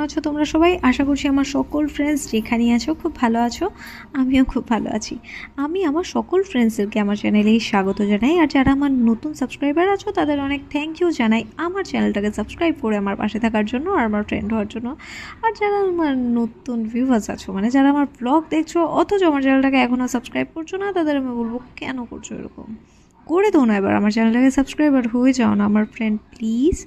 আছো তোমরা সবাই? আশা করছি আমার সকল ফ্রেন্ডস যেখানেই আছো খুব ভালো আছো। আমিও খুব ভালো আছি। আমি আমার সকল ফ্রেন্ডসদেরকে আমার চ্যানেলে স্বাগত জানাই। আর যারা আমার নতুন সাবস্ক্রাইবার আছো তাদের অনেক থ্যাংক ইউ জানাই আমার চ্যানেলটাকে সাবস্ক্রাইব করে আমার পাশে থাকার জন্য আর আমার ফ্রেন্ড হওয়ার জন্য। আর যারা আমার নতুন ভিউয়ার্স আছো, মানে যারা আমার ব্লগ দেখছো অথচ আমার চ্যানেলটাকে এখনও সাবস্ক্রাইব করছো না, তাদের আমি বলবো কেন করছো এরকম? করে দাও না, এবার আমার চ্যানেলটাকে সাবস্ক্রাইবার হয়ে যাও না আমার ফ্রেন্ড প্লিজ।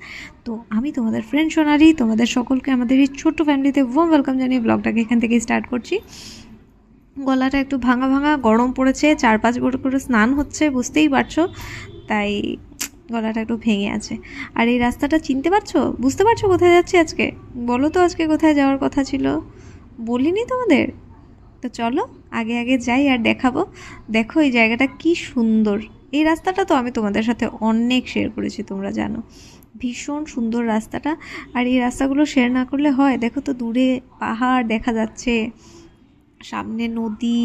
তো আমি তোমাদের ফ্রেন্ড সোনালি, তোমাদের সকলকে আমাদের এই ছোট্ট ফ্যামিলিতে ওয়ার্ম ওয়েলকাম জানিয়ে ব্লগটাকে এখান থেকে স্টার্ট করছি। গলাটা একটু ভাঙা ভাঙা, গরম পড়েছে, 4-5 বার করে স্নান হচ্ছে বুঝতেই পারছো, তাই গলাটা একটু ভেঙে আছে। আর এই রাস্তাটা চিনতে পারছো, বুঝতে পারছো কোথায় যাচ্ছি আজকে? বলো তো আজকে কোথায় যাওয়ার কথা ছিল, বলিনি তোমাদের? তো চলো আগে আগে যাই আর দেখাবো। দেখো এই জায়গাটা কি সুন্দর। এই রাস্তাটা তো আমি তোমাদের সাথে অনেক শেয়ার করেছি, তোমরা জানো ভীষণ সুন্দর রাস্তাটা। আর এই রাস্তাগুলো শেয়ার না করলে হয়? দেখো তো দূরে পাহাড় দেখা যাচ্ছে, সামনে নদী,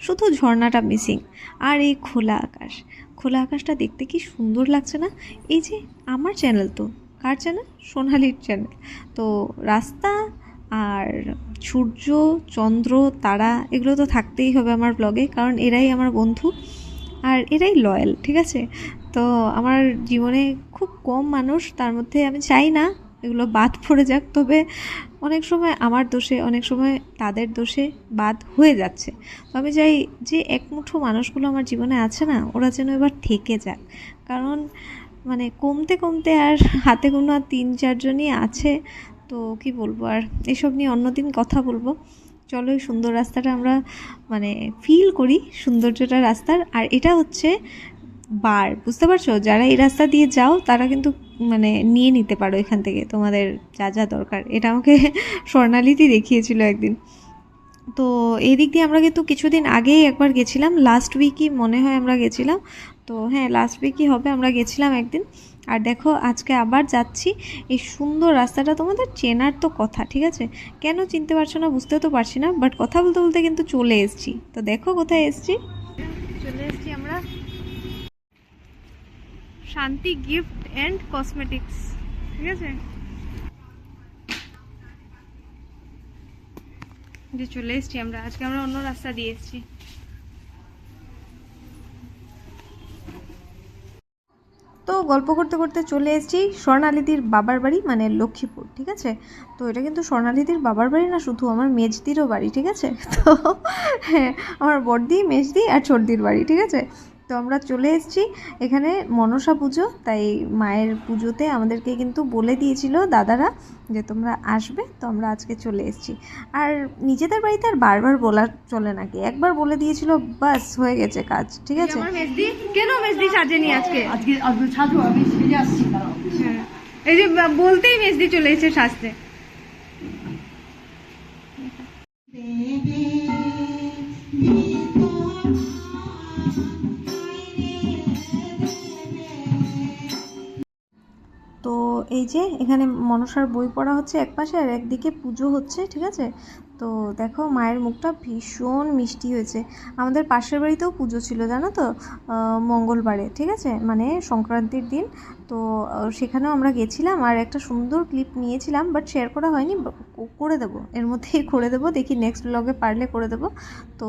শুধু ঝর্ণাটা মিসিং। আর এই খোলা আকাশ, খোলা আকাশটা দেখতে কি সুন্দর লাগছে না? এই যে আমার চ্যানেল, তো কার চ্যানেল? সোনালির চ্যানেল। তো রাস্তা আর সূর্য, চন্দ্র, তারা এগুলো তো থাকতেই হবে আমার ব্লগে, কারণ এরাই আমার বন্ধু আর এরাই লয়াল, ঠিক আছে? তো আমার জীবনে খুব কম মানুষ, তার মধ্যে আমি চাই না এগুলো বাদ পড়ে যাক, তবে অনেক সময় আমার দোষে, অনেক সময় তাদের দোষে বাদ হয়ে যাচ্ছে। তো আমি চাই যে একমুঠো মানুষগুলো আমার জীবনে আছে না, ওরা যেন এবার থেকে যাক, কারণ মানে কমতে কমতে আর হাতে গোনা 3-4 জনই আছে। তো কি বলবো, আর এসব নিয়ে অন্যদিন কথা বলবো। চলো এই সুন্দর রাস্তাটা আমরা মানে ফিল করি, সৌন্দর্যটা রাস্তার। আর এটা হচ্ছে বার, বুঝতে পারছো? যারা এই রাস্তা দিয়ে যাও তারা কিন্তু মানে নিয়ে নিতে পারো এখান থেকে তোমাদের যা যা দরকার। এটা আমাকে স্বর্ণালিতি দেখিয়েছিল একদিন। তো এই দিক দিয়ে আমরা কিন্তু কিছুদিন আগেই একবার গেছিলাম, লাস্ট উইকই মনে হয় আমরা গেছিলাম। তো হ্যাঁ, লাস্ট উইকই হবে, আমরা গেছিলাম একদিন। আর দেখো আজকে আবার যাচ্ছি। এই সুন্দর রাস্তাটা তোমাদের চেনার তো কথা, ঠিক আছে? কেন চিনতে পারছো না বুঝতে তো পারছি না, বাট কথা বলতে বলতে কিন্তু চলে এসেছি। তো দেখো কোথায় এসেছি, চলে এসেছি আমরা শান্তি গিফট অ্যান্ড কসমেটিক্স, ঠিক আছে? যে চলে এসেছি আমরা, আজকে আমরা অন্য রাস্তা দিয়ে এসেছি। তো গল্প করতে করতে চলে এসেছি স্বর্ণালিদির বাবার বাড়ি, মানে লক্ষ্মীপুর, ঠিক আছে? তো এটা কিন্তু স্বর্ণালিদির বাবার বাড়ি না, শুধু আমার মেজদিরও বাড়ি, ঠিক আছে? তো হ্যাঁ, আমার বড়দি, মেজদি আর ছোটদির বাড়ি, ঠিক আছে? তো আমরা চলে এসেছি এখানে মনসা পুজো, তাই মায়ের পুজোতে আমাদেরকে কিন্তু বলে দিয়েছিল দাদারা যে তোমরা আসবে, তো আমরা আজকে চলে এসেছি। আর নিজেদের বাড়িতে আর বারবার বলা চলে নাকি, একবার বলে দিয়েছিল বাস হয়ে গেছে কাজ, ঠিক আছে? আমার মেজদি কেন মেজদি সাজেনি আজকে? আজকে সাজু, আমি সেজে আসছি। হ্যাঁ, এই যে বলতেই মেজদি চলে এসেছে সাজতে। তো এই যে এখানে মনসার বই পড়া হচ্ছে একপাশে, আর একদিকে পুজো হচ্ছে, ঠিক আছে? তো দেখো মায়ের মুখটা ভীষণ মিষ্টি হয়েছে। আমাদের পাশের বাড়িতেও পুজো ছিল জানো তো, মঙ্গলবারে, ঠিক আছে, মানে সংক্রান্তির দিন। তো সেখানেও আমরা গেছিলাম আর একটা সুন্দর ক্লিপ নিয়েছিলাম, বাট শেয়ার করা হয়নি, করে দেবো এর মধ্যেই, করে দেবো, দেখি নেক্সট ব্লগে পারলে করে দেবো। তো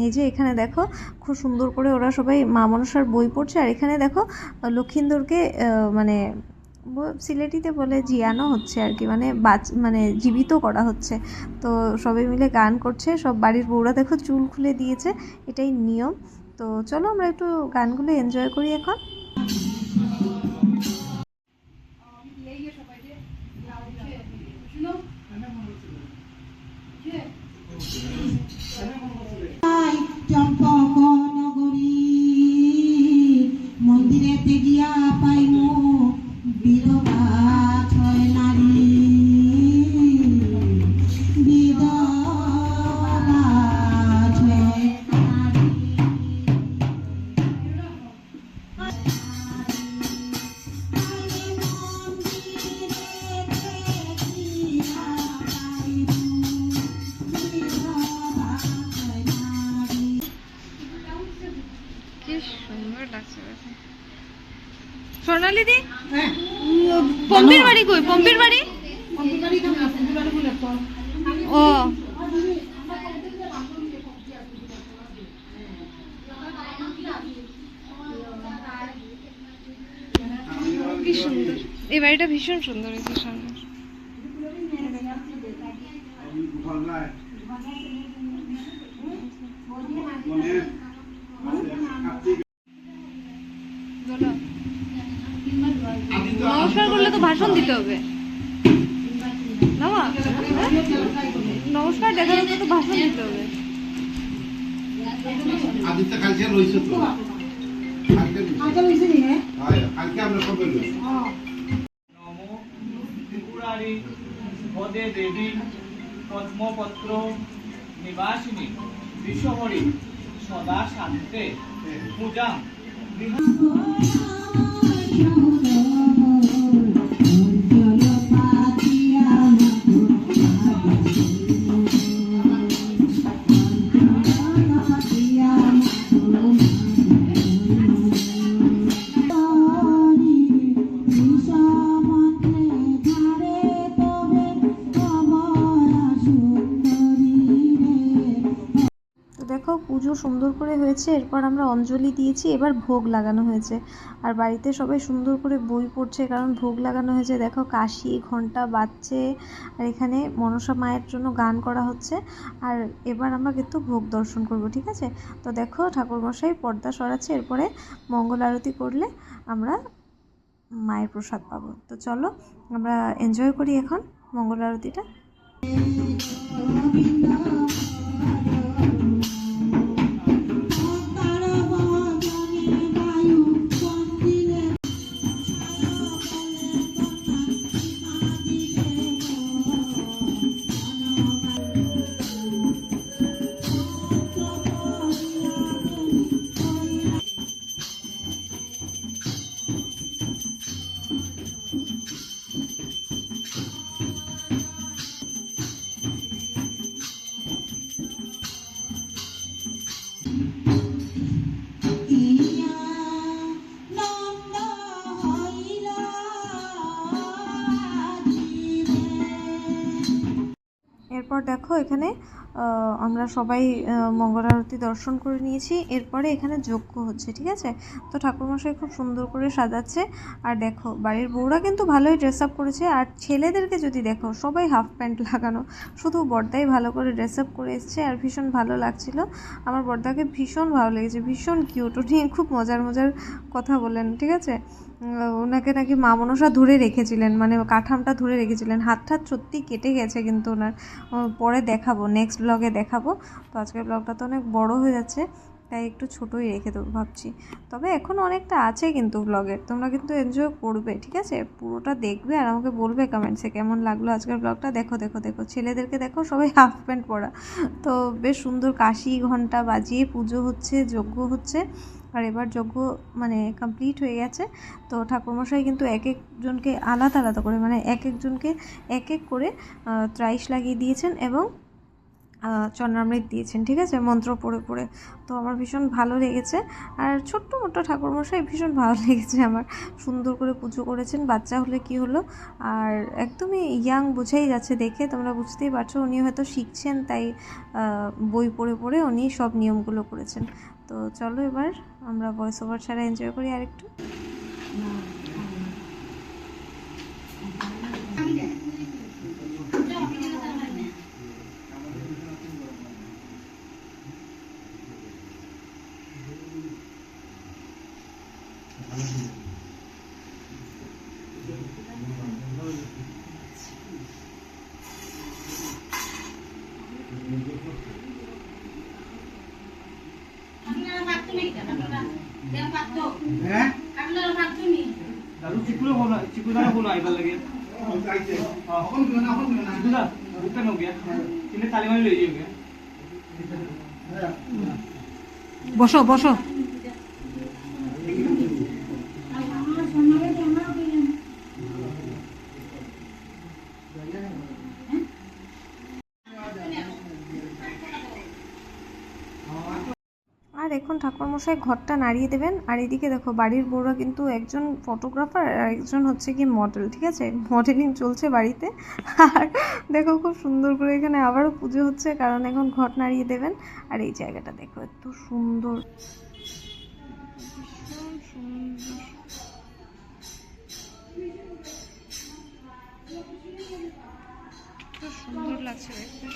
এই যে এখানে দেখো খুব সুন্দর করে ওরা সবাই মা মনসার বই পড়ছে। আর এখানে দেখো লক্ষিন্দরকে মানে সিলেটিতে বলে জিয়ানো হচ্ছে আর কি, মানে মানে জীবিত করা হচ্ছে। তো সবাই মিলে গান করছে, সব বাড়ির বউরা দেখো চুল খুলে দিয়েছে, এটাই নিয়ম। তো চলো আমরা একটু গানগুলো এনজয় করি এখন। চম্পক নগরী মন্দিরেতে গিয়া পাইম বিধবা ছয় নারী, বিধবা ছয় স্বর্ণালিদি, পম্পির বাড়ি কই? পম্পির বাড়ি ও কি সুন্দর, এই বাড়িটা ভীষণ সুন্দর, এই সামনে বলো। নমস্কার করলে তো ভাষণ দিতে হবে না মা? নমস্কার দেখার জন্য তো ভাষণ দিতে হবে। আদিত্য কালকে রইছে তো কালকে রইছে নি? হ্যাঁ কালকে আমরা সবাই রইছি। নমো ত্রিপুরারি পদে দেবী পদ্মপত্র নিবাসিনী বিশ্বহরি সদা শান্তে পূজা দেখো পুজো সুন্দর করে হয়েছে, এরপর আমরা অঞ্জলি দিয়েছি, এবার ভোগ লাগানো হয়েছে। আর বাড়িতে সবাই সুন্দর করে বই পড়ছে, কারণ ভোগ লাগানো হয়েছে। দেখো কাশি ঘন্টা বাজছে, আর এখানে মনসা মায়ের জন্য গান করা হচ্ছে। আর এবার আমরা কিন্তু ভোগ দর্শন করব, ঠিক আছে? তো দেখো ঠাকুরমশাই পর্দা সরাচ্ছে, এরপরে মঙ্গল আরতি করলে আমরা মায়ের প্রসাদ পাবো। তো চলো আমরা এনজয় করি এখন মঙ্গল আরতিটা। এরপর দেখো এখানে আমরা সবাই মঙ্গল আরতি দর্শন করে নিয়েছি, এরপরে এখানে যজ্ঞ হচ্ছে, ঠিক আছে? তো ঠাকুরমশাই খুব সুন্দর করে সাজাচ্ছে। আর দেখো বাড়ির বউরা কিন্তু ভালোই ড্রেস আপ করেছে, আর ছেলেদেরকে যদি দেখো সবাই হাফ প্যান্ট লাগানো, শুধু বড়দাই ভালো করে ড্রেস আপ করে এসছে, আর ভীষণ ভালো লাগছিল। আমার বড়দাকে ভীষণ ভালো লেগেছে, ভীষণ কিউট, উনি খুব মজার মজার কথা বলেন, ঠিক আছে? ওনাকে নাকি মা মনসা ধরে রেখেছিলেন, মানে কাঠামটা ধরে রেখেছিলেন, হাত সত্যি কেটে গেছে কিন্তু ওনার। পরে দেখাবো, নেক্সট ব্লগে দেখাবো। তো আজকের ব্লগটা তো অনেক বড় হয়ে যাচ্ছে, তাই একটু ছোটোই রেখে দেবো ভাবছি। তবে এখন অনেকটা আছে কিন্তু ব্লগের, তোমরা কিন্তু এনজয় করবে, ঠিক আছে? পুরোটা দেখবে আর আমাকে বলবে কমেন্টসে কেমন লাগলো আজকের ব্লগটা। দেখো দেখো দেখো ছেলেদেরকে দেখো, সবাই হাফ প্যান্ট পরা। তো বেশ সুন্দর কাশি ঘন্টা বাজিয়ে পুজো হচ্ছে, যজ্ঞ হচ্ছে। আর এবার যজ্ঞ মানে কমপ্লিট হয়ে গেছে। তো ঠাকুরমশাই কিন্তু এক একজনকে আলাদা আলাদা করে, মানে এক একজনকে এক এক করে ত্রাইশ লাগিয়ে দিয়েছেন এবং চন্দ্রামৃত দিয়েছেন, ঠিক আছে? মন্ত্র পড়ে পড়ে। তো আমার ভীষণ ভালো লেগেছে। আর ছোট্ট মোটো ঠাকুরমশাই ভীষণ ভালো লেগেছে আমার, সুন্দর করে পুজো করেছেন। বাচ্চা হলে কি হলো, আর একদমই ইয়াং বোঝাই যাচ্ছে দেখে, তোমরা বুঝতেই পারছো উনি হয়তো শিখছেন, তাই বই পড়ে পড়ে উনি সব নিয়মগুলো করেছেন। তো চলো এবার আমরা ভয়েস ওভার ছাড়া এনজয় করি আরেকটু। হ্যাঁ দাদু চিকুলো হলো, চিকুদা হলো আইবার লাগে চাইছে এখন না চিকুদা বুকটা নো গিয়া কিন্তু তালি মারি লই যাবে। বসো বসো। আর আর এখন ঠাকুরমশাই ঘরটা নাড়িয়ে দেবেন। আর এদিকে দেখো বাড়ির বউরা কিন্তু একজন ফটোগ্রাফার আর একজন হচ্ছে কি মডেল, ঠিক আছে, মডেলিং চলছে বাড়িতে। আর দেখো খুব সুন্দর করে এখানে আবারও পুজো হচ্ছে, কারণ এখন ঘট নাড়িয়ে দেবেন। আর এই জায়গাটা দেখো এত সুন্দর, ভীষণ সুন্দর। সুন্দর লাগছে দেখতে।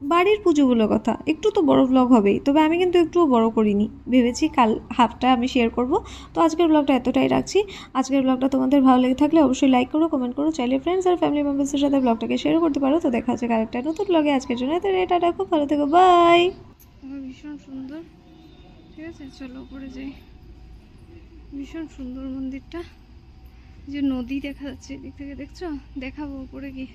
বাড়ির পুজোগুলোর কথা একটু তো বড় ব্লগ হবেই, তবে আমি কিন্তু একটুও বড় করিনি, ভেবেছি কাল হাফটা আমি শেয়ার করব। তো আজকের ব্লগটা এতটাই রাখছি। আজকের ব্লগটা তোমাদের ভালো লেগে থাকলে অবশ্যই লাইক করো, কমেন্ট করো, চাইলে ফ্রেন্ডস আর ফ্যামিলি মেম্বার্সের সাথে ব্লগটাকে শেয়ার করতে পারো। তো দেখা হচ্ছে আরেকটা নতুন ব্লগে, আজকের জন্য এটা খুব ভালো থেকো, বাই। ভীষণ সুন্দর, ঠিক আছে, চলো উপরে যাই। ভীষণ সুন্দর মন্দিরটা, যে নদী দেখা যাচ্ছে এদিক থেকে, দেখছো, দেখাবো উপরে গিয়ে।